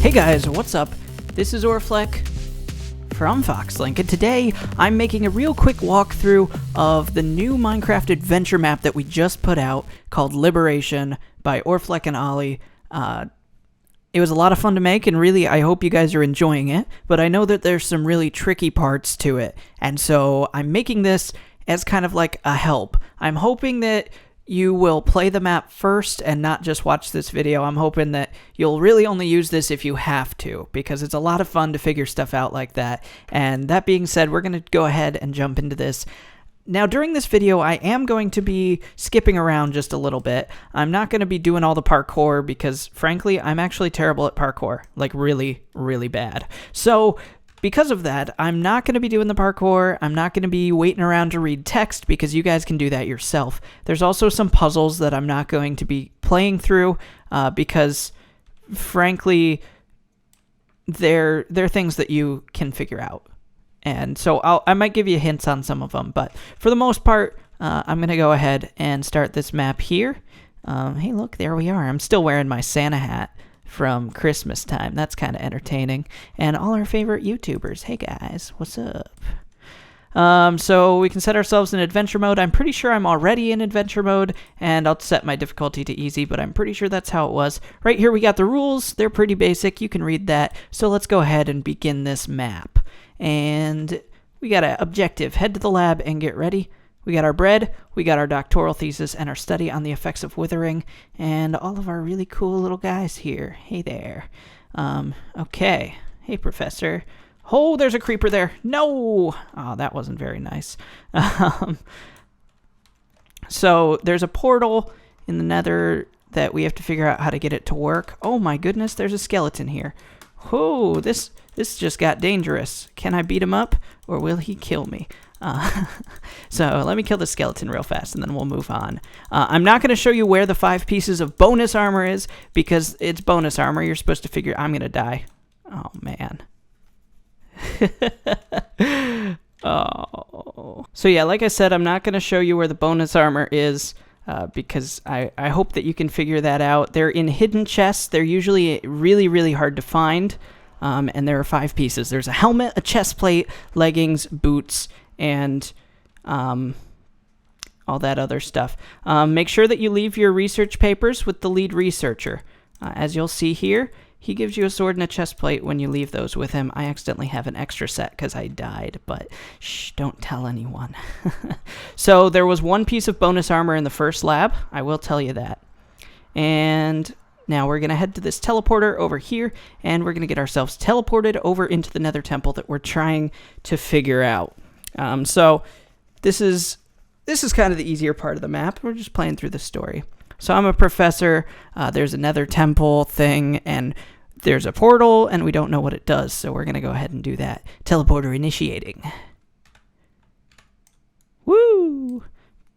Hey guys, what's up? This is Orflek from Foxlink, and today I'm making a real quick walkthrough of the new Minecraft adventure map that we just put out called Liberation by Orflek and Ollie. It was a lot of fun to make, and really I hope you guys are enjoying it, but I know that there's some really tricky parts to it, and so I'm making this as kind of like a help. I'm hoping that you will play the map first and not just watch this video. I'm hoping that you'll really only use this if you have to, because it's a lot of fun to figure stuff out like that. And that being said, we're going to go ahead and jump into this. Now, during this video, I am going to be skipping around just a little bit. I'm not going to be doing all the parkour because, frankly, I'm actually terrible at parkour. Like, really, really bad. So because of that, I'm not going to be doing the parkour. I'm not going to be waiting around to read text because you guys can do that yourself. There's also some puzzles that I'm not going to be playing through because, frankly, they're things that you can figure out. And so I might give you hints on some of them, but for the most part, I'm going to go ahead and start this map here. Hey, look, there we are. I'm still wearing my Santa hat from Christmas time. That's kind of entertaining. And all our favorite YouTubers. Hey guys, what's up? So we can set ourselves in adventure mode. I'm pretty sure I'm already in adventure mode, and I'll set my difficulty to easy, but I'm pretty sure that's how it was. Right here we got the rules. They're pretty basic. You can read that. So let's go ahead and begin this map. And we got an objective. Head to the lab and get ready. We got our bread, we got our doctoral thesis, and our study on the effects of withering, and all of our really cool little guys here. Hey there. Okay. Hey, Professor. Oh, there's a creeper there. No! Oh, that wasn't very nice. So there's a portal in the Nether that we have to figure out how to get it to work. Oh my goodness, there's a skeleton here. Oh, this just got dangerous. Can I beat him up, or will he kill me? So let me kill the skeleton real fast, and then we'll move on. I'm not going to show you where the 5 pieces of bonus armor is, because it's bonus armor. You're supposed to figure I'm going to die. Oh, man. Oh. So yeah, like I said, I'm not going to show you where the bonus armor is, because I hope that you can figure that out. They're in hidden chests. They're usually really, really hard to find, and there are 5 pieces. There's a helmet, a chest plate, leggings, boots, and all that other stuff. Make sure that you leave your research papers with the lead researcher. As you'll see here, he gives you a sword and a chest plate when you leave those with him. I accidentally have an extra set because I died, but shh, don't tell anyone. So there was 1 piece of bonus armor in the first lab. I will tell you that. And now we're going to head to this teleporter over here, and we're going to get ourselves teleported over into the Nether temple that we're trying to figure out. So this is kind of the easier part of the map. We're just playing through the story. So I'm a professor. There's a Nether temple thing, and there's a portal, and we don't know what it does. So we're going to go ahead and do that. Teleporter initiating. Woo!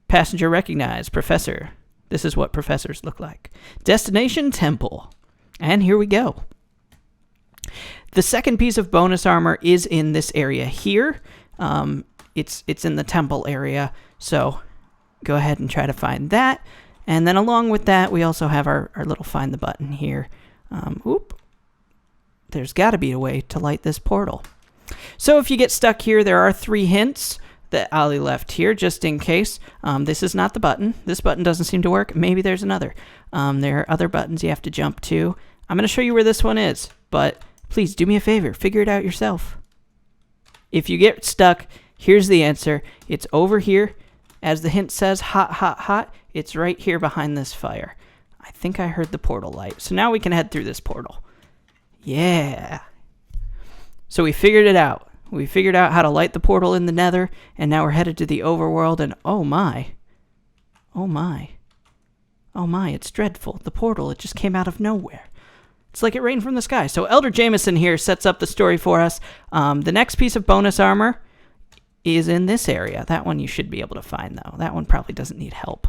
Passenger recognized. Professor. This is what professors look like. Destination temple. And here we go. The second piece of bonus armor is in this area here. It's in the temple area, so go ahead and try to find that. And then along with that, we also have our little find the button here. There's got to be a way to light this portal. So if you get stuck here, there are 3 hints that Ollie left here, just in case. This is not the button. This button doesn't seem to work. Maybe there's another. There are other buttons you have to jump to. I'm going to show you where this one is, but please do me a favor. Figure it out yourself. If you get stuck, here's the answer. It's over here. As the hint says, hot, hot, hot. It's right here behind this fire. I think I heard the portal light. So now we can head through this portal. Yeah. So we figured it out. We figured out how to light the portal in the Nether, and now we're headed to the overworld, and oh my. Oh my. Oh my, it's dreadful. The portal, it just came out of nowhere. It's like it rained from the sky. So Elder Jameson here sets up the story for us. The next piece of bonus armor is in this area. That one you should be able to find, though. That one probably doesn't need help.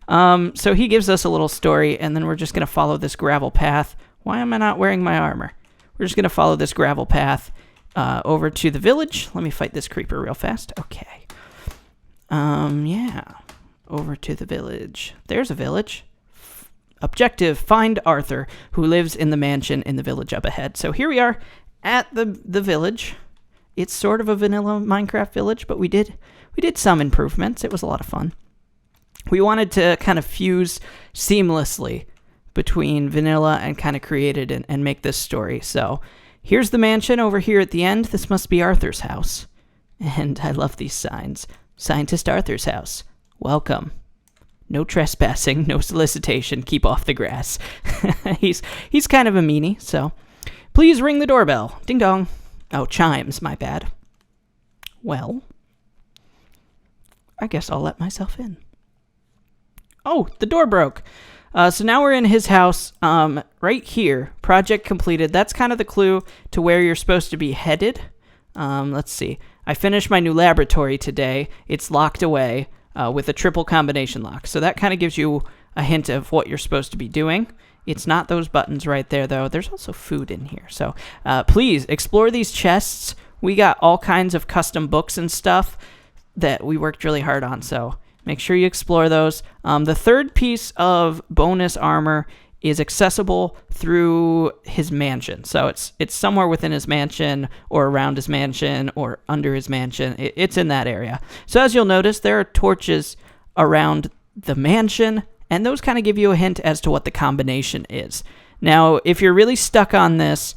So he gives us a little story, and then we're just going to follow this gravel path. Why am I not wearing my armor? We're just going to follow this gravel path over to the village. Let me fight this creeper real fast. Okay. Yeah. Over to the village. There's a village. Objective, find Arthur, who lives in the mansion in the village up ahead. So here we are at the village. It's sort of a vanilla Minecraft village, but we did some improvements. It was a lot of fun. We wanted to kind of fuse seamlessly between vanilla and kind of create it and make this story. So here's the mansion over here at the end. This must be Arthur's house. And I love these signs. Scientist Arthur's house. Welcome. No trespassing, no solicitation, keep off the grass. He's kind of a meanie, so please ring the doorbell. Ding dong. Oh, chimes, my bad. Well, I guess I'll let myself in. Oh, the door broke. So now we're in his house, right here. Project completed. That's kind of the clue to where you're supposed to be headed. Let's see. I finished my new laboratory today. It's locked away. With a triple combination lock. So that kind of gives you a hint of what you're supposed to be doing. It's not those buttons right there, though. There's also food in here. So please explore these chests. We got all kinds of custom books and stuff that we worked really hard on. So make sure you explore those. The third piece of bonus armor is accessible through his mansion. So it's somewhere within his mansion or around his mansion or under his mansion. It's in that area. So as you'll notice, there are torches around the mansion, and those kind of give you a hint as to what the combination is. Now, if you're really stuck on this,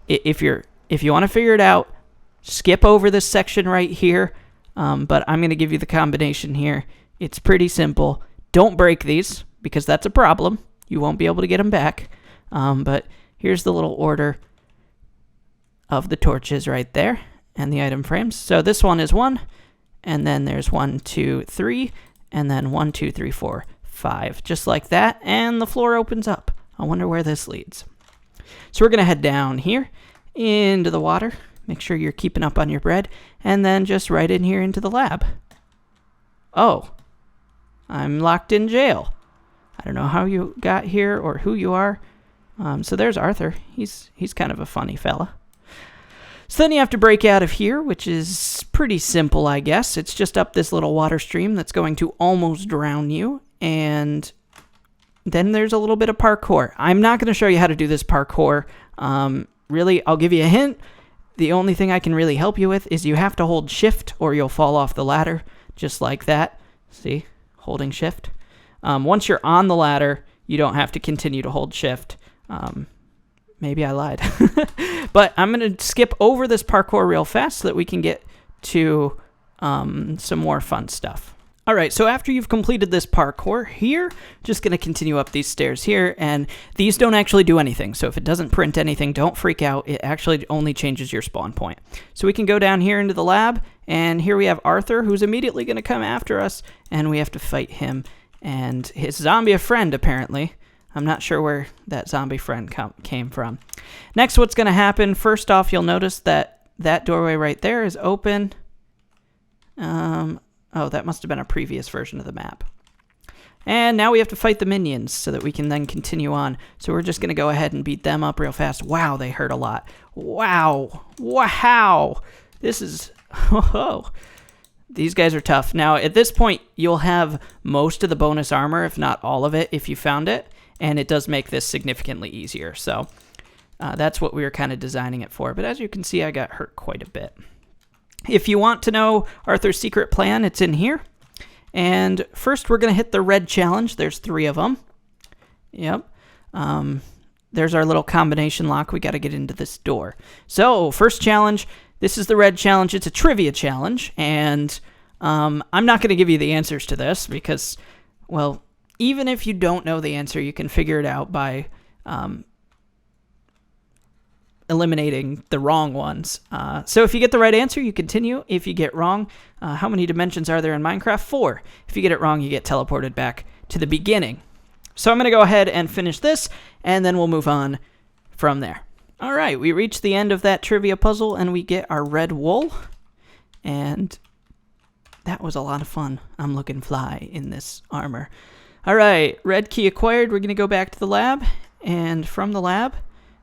if you want to figure it out, skip over this section right here, but I'm going to give you the combination here. It's pretty simple. Don't break these, because that's a problem. You won't be able to get them back. But here's the little order of the torches right there and the item frames. So this one is 1, and then there's 1, 2, 3, and then 1, 2, 3, 4, 5. Just like that, and the floor opens up. I wonder where this leads. So we're going to head down here into the water. Make sure you're keeping up on your bread. And then just right in here into the lab. Oh, I'm locked in jail. I don't know how you got here or who you are. So there's Arthur. He's kind of a funny fella. So then you have to break out of here, which is pretty simple, I guess. It's just up this little water stream that's going to almost drown you. And then there's a little bit of parkour. I'm not going to show you how to do this parkour. Really, I'll give you a hint. The only thing I can really help you with is you have to hold shift or you'll fall off the ladder, just like that. See? Holding shift. Once you're on the ladder, you don't have to continue to hold shift. Maybe I lied. But I'm going to skip over this parkour real fast so that we can get to some more fun stuff. All right, so after you've completed this parkour here, just going to continue up these stairs here, and these don't actually do anything. So if it doesn't print anything, don't freak out. It actually only changes your spawn point. So we can go down here into the lab, and here we have Arthur, who's immediately going to come after us, and we have to fight him and his zombie friend, apparently. I'm not sure where that zombie friend came from. Next, what's going to happen, first off, you'll notice that that doorway right there is open. Oh, that must have been a previous version of the map. And now we have to fight the minions so that we can then continue on. So we're just going to go ahead and beat them up real fast. Wow, they hurt a lot. Wow. Wow. This is... Oh, these guys are tough. Now, at this point, you'll have most of the bonus armor, if not all of it, if you found it. And it does make this significantly easier. So that's what we were kind of designing it for. But as you can see, I got hurt quite a bit. If you want to know Arthur's secret plan, it's in here. And first, we're going to hit the red challenge. There's 3 of them. Yep. There's our little combination lock. We got to get into this door. So, first challenge. This is the red challenge. It's a trivia challenge. And I'm not going to give you the answers to this because, well, even if you don't know the answer, you can figure it out by eliminating the wrong ones. So if you get the right answer, you continue. If you get wrong, how many dimensions are there in Minecraft? 4. If you get it wrong, you get teleported back to the beginning. So I'm going to go ahead and finish this, and then we'll move on from there. All right, we reached the end of that trivia puzzle, and we get our red wool. And that was a lot of fun. I'm looking fly in this armor. All right, red key acquired. We're going to go back to the lab, and from the lab,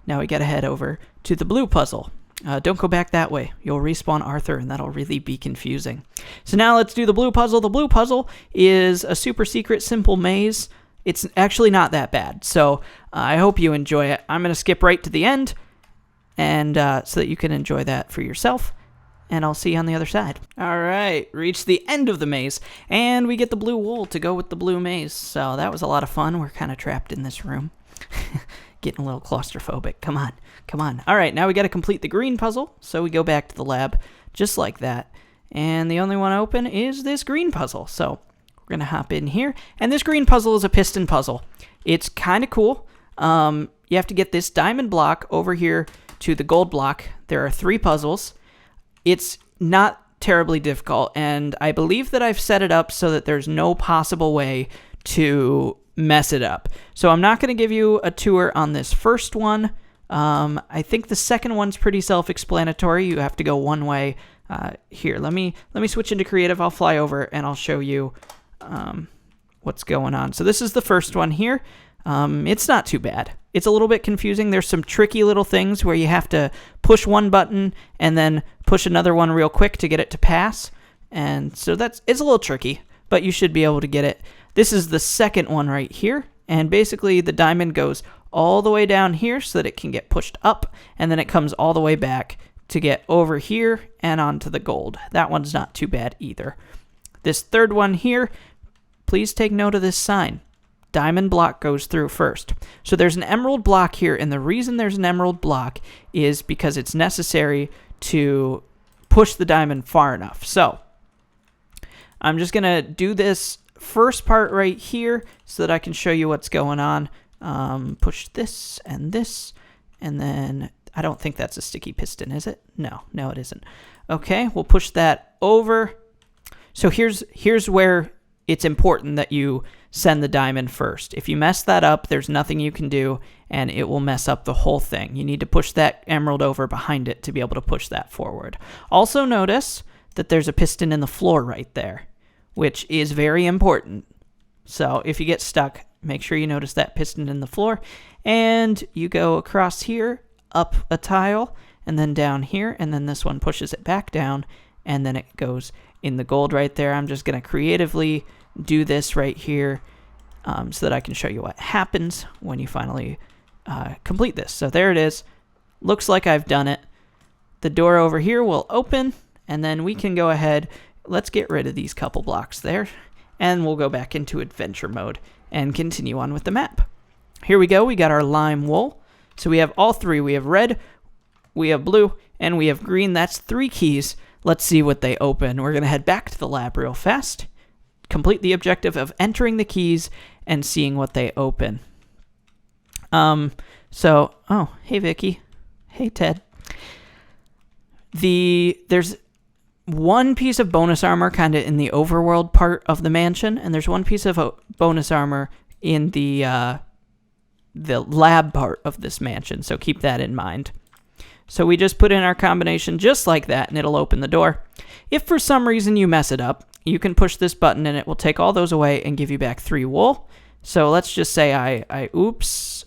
now we got to head over to the blue puzzle. Don't go back that way. You'll respawn Arthur, and that'll really be confusing. So now let's do the blue puzzle. The blue puzzle is a super secret, simple maze. it's actually not that bad. So I hope you enjoy it. I'm going to skip right to the end, and so that you can enjoy that for yourself. And I'll see you on the other side. All right, reached the end of the maze, and we get the blue wool to go with the blue maze. So that was a lot of fun. We're kind of trapped in this room. Getting a little claustrophobic. Come on, come on. All right, now we got to complete the green puzzle. So we go back to the lab, just like that. And the only one open is this green puzzle. So we're going to hop in here. And this green puzzle is a piston puzzle. It's kind of cool. You have to get this diamond block over here to the gold block. There are 3 puzzles. It's not terribly difficult, and I believe that I've set it up so that there's no possible way to mess it up. So I'm not going to give you a tour on this first one. I think the second one's pretty self-explanatory. You have to go one way. Here, let me switch into creative. I'll fly over and I'll show you what's going on. So this is the first one here. It's not too bad. It's a little bit confusing. There's some tricky little things where you have to push one button and then push another one real quick to get it to pass. And so it's a little tricky, but you should be able to get it. This is the second one right here. And basically the diamond goes all the way down here so that it can get pushed up, and then it comes all the way back to get over here and onto the gold. That one's not too bad either. This third one here, please take note of this sign. Diamond block goes through first. So there's an emerald block here, and the reason there's an emerald block is because it's necessary to push the diamond far enough. So I'm just going to do this first part right here so that I can show you what's going on. Push this, and then I don't think that's a sticky piston, is it? No, it isn't. Okay, we'll push that over. So here's where it's important that you send the diamond first. If you mess that up, there's nothing you can do, and it will mess up the whole thing. You need to push that emerald over behind it to be able to push that forward. Also notice that there's a piston in the floor right there, which is very important. So if you get stuck, make sure you notice that piston in the floor, and you go across here, up a tile, and then down here, and then this one pushes it back down, and then it goes in the gold right there. I'm just going to creatively do this right here so that I can show you what happens when you finally complete this. So there it is. Looks like I've done it. The door over here will open, and then we can go ahead. Let's get rid of these couple blocks there, and we'll go back into adventure mode and continue on with the map. Here we go. We got our lime wool. So we have all 3. We have red, we have blue, and we have green. That's 3 keys. Let's see what they open. We're going to head back to the lab real fast, complete the objective of entering the keys and seeing what they open. Oh, hey Vicky. Hey Ted. There's one piece of bonus armor kind of in the overworld part of the mansion, and there's one piece of bonus armor in the lab part of this mansion, so keep that in mind. So we just put in our combination just like that, and it'll open the door. If for some reason you mess it up, you can push this button, and it will take all those away and give you back 3 wool. So let's just say I oops,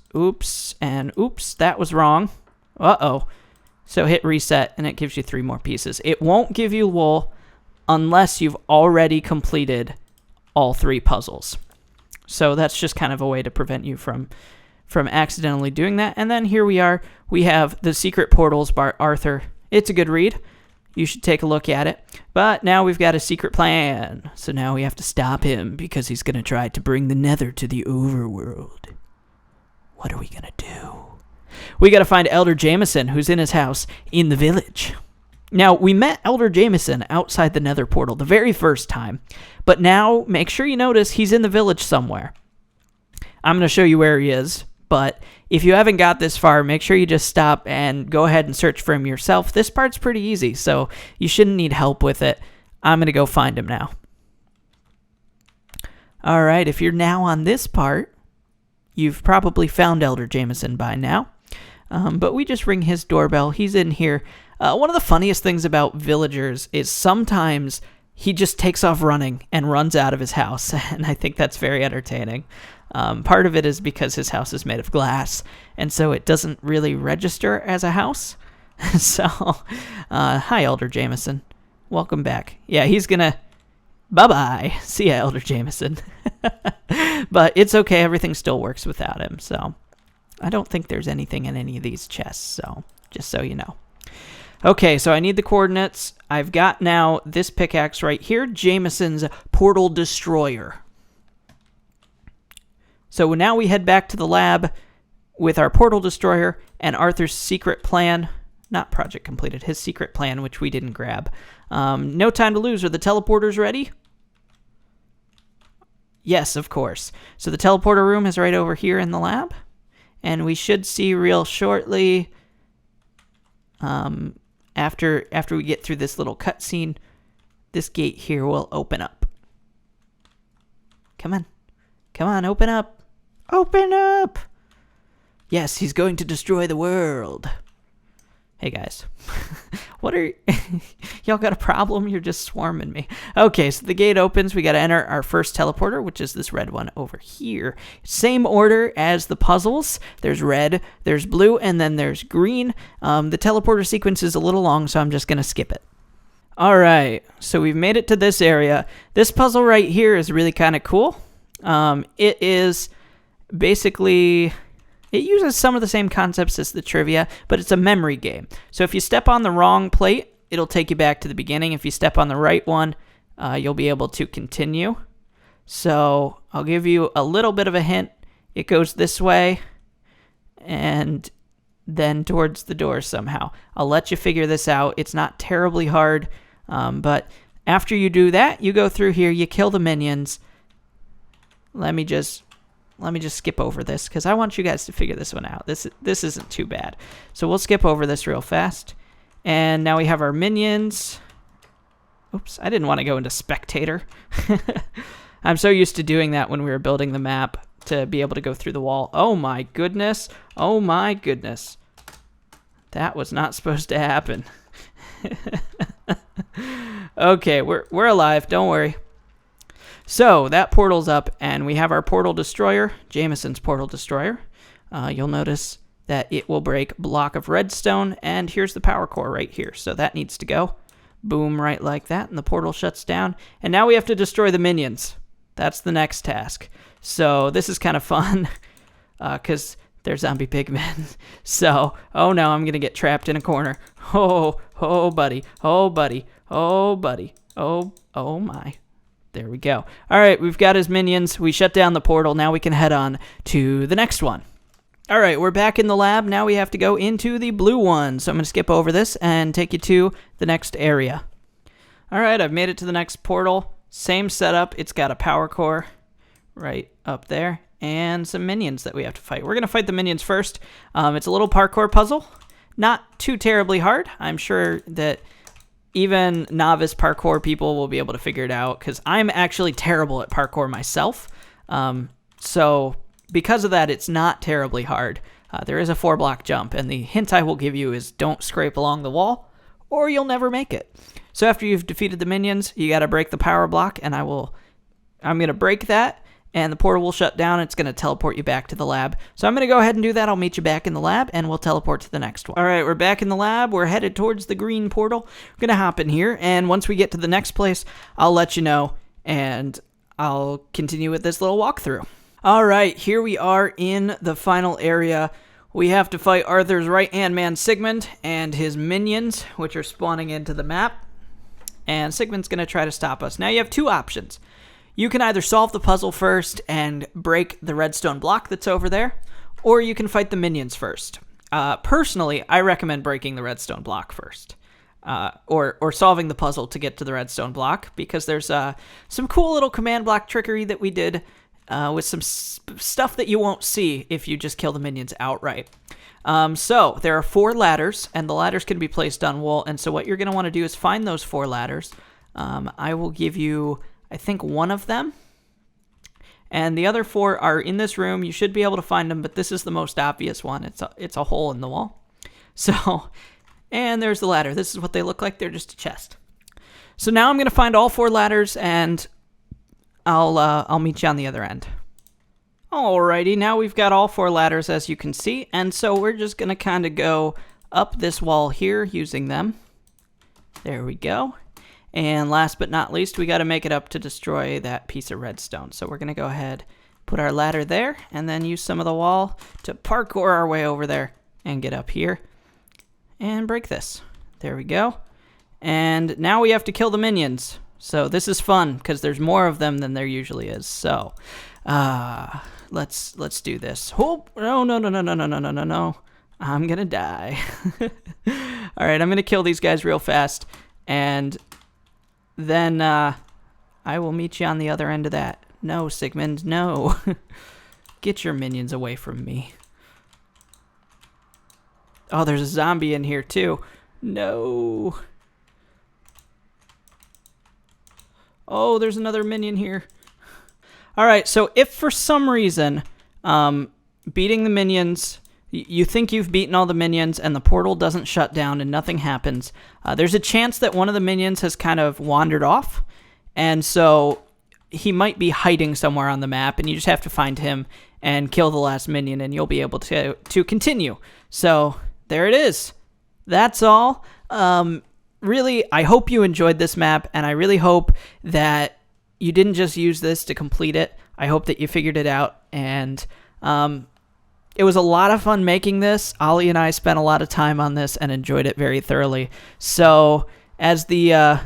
and oops, that was wrong. Uh-oh. So hit reset, and it gives you 3 more pieces. It won't give you wool unless you've already completed all 3 puzzles. So that's just kind of a way to prevent you from accidentally doing that. And then here we are. We have The Secret Portals by Arthur. It's a good read. You should take a look at it. But now we've got a secret plan. So now we have to stop him because he's going to try to bring the Nether to the overworld. What are we going to do? We got to find Elder Jameson, who's in his house in the village. Now, we met Elder Jameson outside the Nether portal the very first time. But now, make sure you notice he's in the village somewhere. I'm going to show you where he is. But if you haven't got this far, make sure you just stop and go ahead and search for him yourself. This part's pretty easy, so you shouldn't need help with it. I'm going to go find him now. All right, if you're now on this part, you've probably found Elder Jameson by now. But we just ring his doorbell. He's in here. One of the funniest things about villagers is sometimes he just takes off running and runs out of his house, and I think that's very entertaining. Part of it is because his house is made of glass, and so it doesn't really register as a house. So, hi, Elder Jameson. Welcome back. Yeah, he's gonna Bye-bye. See ya, Elder Jameson. But it's okay. Everything still works without him, so I don't think there's anything in any of these chests, so just so you know. Okay, so I need the coordinates. I've got now this pickaxe right here, Jameson's Portal Destroyer. So now we head back to the lab with our Portal Destroyer and Arthur's secret plan. Not project completed, his secret plan, which we didn't grab. No time to lose. Are the teleporters ready? Yes, of course. So the teleporter room is right over here in the lab. And we should see real shortly, after we get through this little cutscene, this gate here will open up. Come on. Come on, open up. Open up! Yes, he's going to destroy the world. Hey, guys. What are... Y'all got a problem? You're just swarming me. Okay, so the gate opens. We got to enter our first teleporter, which is this red one over here. Same order as the puzzles. There's red, there's blue, and then there's green. The teleporter sequence is a little long, so I'm just going to skip it. All right, so we've made it to this area. This puzzle right here is really kind of cool. It is basically... It uses some of the same concepts as the trivia, but it's a memory game. So if you step on the wrong plate, it'll take you back to the beginning. If you step on the right one, you'll be able to continue. So I'll give you a little bit of a hint. It goes this way and then towards the door somehow. I'll let you figure this out. It's not terribly hard, but after you do that, you go through here, you kill the minions. Let me just skip over this because I want you guys to figure this one out. This isn't too bad. So we'll skip over this real fast. And now we have our minions. Oops, I didn't want to go into spectator. I'm so used to doing that when we were building the map to be able to go through the wall. Oh my goodness. Oh my goodness. That was not supposed to happen. Okay, we're alive. Don't worry. So that portal's up, and we have our Portal Destroyer, Jameson's Portal Destroyer. You'll notice that it will break block of redstone, and here's the power core right here. So that needs to go. Boom, right like that, and the portal shuts down. And now we have to destroy the minions. That's the next task. So this is kind of fun, because they're zombie pigmen. So, oh no, I'm going to get trapped in a corner. Oh, buddy. Oh, buddy. Oh, buddy. Oh my. There we go. All right, we've got his minions. We shut down the portal. Now we can head on to the next one. All right, we're back in the lab. Now we have to go into the blue one. So I'm going to skip over this and take you to the next area. All right, I've made it to the next portal. Same setup. It's got a power core right up there and some minions that we have to fight. We're going to fight the minions first. It's a little parkour puzzle. Not too terribly hard. I'm sure that even novice parkour people will be able to figure it out because I'm actually terrible at parkour myself. So because of that, it's not terribly hard. There is a 4-block jump, and the hint I will give you is don't scrape along the wall or you'll never make it. So after you've defeated the minions, you got to break the power block, and I'm going to break that, and the portal will shut down. It's going to teleport you back to the lab. So I'm going to go ahead and do that. I'll meet you back in the lab, and we'll teleport to the next one. All right, we're back in the lab. We're headed towards the green portal. We're going to hop in here, and once we get to the next place, I'll let you know, and I'll continue with this little walkthrough. All right, here we are in the final area. We have to fight Arthur's right-hand man, Sigmund, and his minions, which are spawning into the map. And Sigmund's going to try to stop us. Now, you have two options. You can either solve the puzzle first and break the redstone block that's over there, or you can fight the minions first. Personally, I recommend breaking the redstone block first, or solving the puzzle to get to the redstone block, because there's some cool little command block trickery that we did with some stuff that you won't see if you just kill the minions outright. So there are 4 ladders, and the ladders can be placed on wool, and so what you're going to want to do is find those 4 ladders. I will give you, I think, one of them, and the other 4 are in this room. You should be able to find them, but this is the most obvious one. It's a hole in the wall. So, and there's the ladder. This is what they look like. They're just a chest. So now I'm going to find all 4 ladders, and I'll meet you on the other end. Alrighty, now we've got all 4 ladders, as you can see, and so we're just going to kind of go up this wall here using them. There we go. And last but not least, we got to make it up to destroy that piece of redstone. So we're going to go ahead, put our ladder there, and then use some of the wall to parkour our way over there and get up here and break this. There we go. And now we have to kill the minions. So this is fun because there's more of them than there usually is. So let's do this. Oh, no. I'm going to die. All right, I'm going to kill these guys real fast. And then I will meet you on the other end of that. No, Sigmund, no. Get your minions away from me. Oh, there's a zombie in here too. No. Oh, there's another minion here. All right, so if for some reason beating the minions, you think you've beaten all the minions and the portal doesn't shut down and nothing happens, there's a chance that one of the minions has kind of wandered off, and so he might be hiding somewhere on the map, and you just have to find him and kill the last minion, and you'll be able to continue. So there it is. That's all. Really, I hope you enjoyed this map, and I really hope that you didn't just use this to complete it. I hope that you figured it out, and it was a lot of fun making this. Ollie and I spent a lot of time on this and enjoyed it very thoroughly. So as the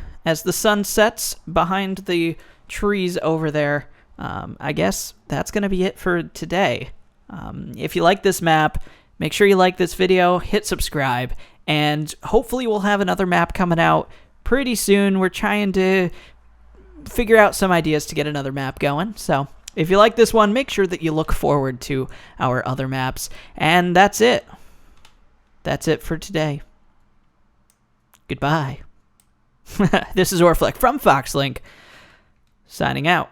sun sets behind the trees over there, I guess that's going to be it for today. If you like this map, make sure you like this video, hit subscribe, and hopefully we'll have another map coming out pretty soon. We're trying to figure out some ideas to get another map going. So if you like this one, make sure that you look forward to our other maps. And that's it. That's it for today. Goodbye. This is Orflek from Foxlink, signing out.